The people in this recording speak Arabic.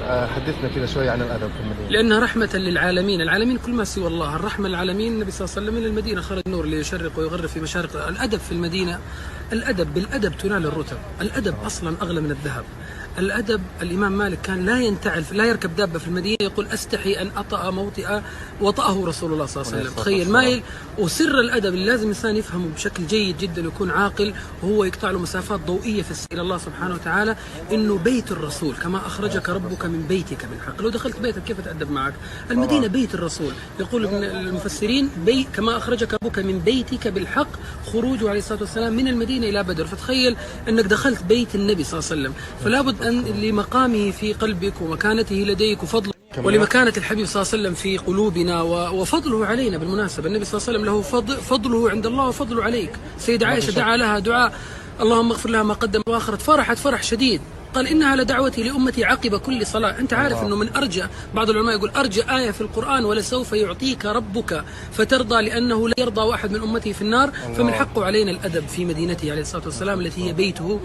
حدثنا كذا شوي عن الأدب في المدينة. لأنها رحمة للعالمين، العالمين كل ما سوى الله، الرحمة للعالمين. النبي صلى الله عليه وسلم من المدينة خرج نور ليشرق ويغرب في مشارق. الأدب في المدينة، الأدب بالأدب تنال الرتب، الأدب أصلا أغلى من الذهب. الأدب، الإمام مالك كان لا ينتعل، لا يركب دابة في المدينة، يقول أستحي أن أطأ موطئ وطأه رسول الله صلى الله عليه وسلم. تخيل مايل. وسر الأدب اللي لازم الإنسان يفهمه بشكل جيد جدا ويكون عاقل، وهو يقطع له مسافات ضوئية في السير إلى الله سبحانه وتعالى، إنه بيت الرسول كما أخرجك ربك من بيتك بالحق. لو دخلت بيتك كيف تأدب معك؟ المدينة بيت الرسول. يقول ابن المفسرين كما أخرجك ربك من بيتك بالحق، خروجه عليه الصلاة والسلام من المدينة إلى بدر. فتخيل أنك دخلت بيت النبي صلى الله عليه وسلم، فلا بد أن لمقامه في قلبك ومكانته لديك وفضله ولمكانة الحبيب صلى الله عليه وسلم في قلوبنا وفضله علينا. بالمناسبة النبي صلى الله عليه وسلم له فضله عند الله وفضله عليك. سيدة عائشة دعا لها دعاء اللهم اغفر لها ما قدم وآخرت، فرحت فرح شديد، قال إنها لدعوتي لأمتي عقب كل صلاة. أنت عارف أنه من أرجى، بعض العلماء يقول أرجى آية في القرآن ولسوف يعطيك ربك فترضى، لأنه لا يرضى واحد من أمته في النار. فمن حقه علينا الأدب في مدينته عليه الصلاة والسلام التي هي بيته.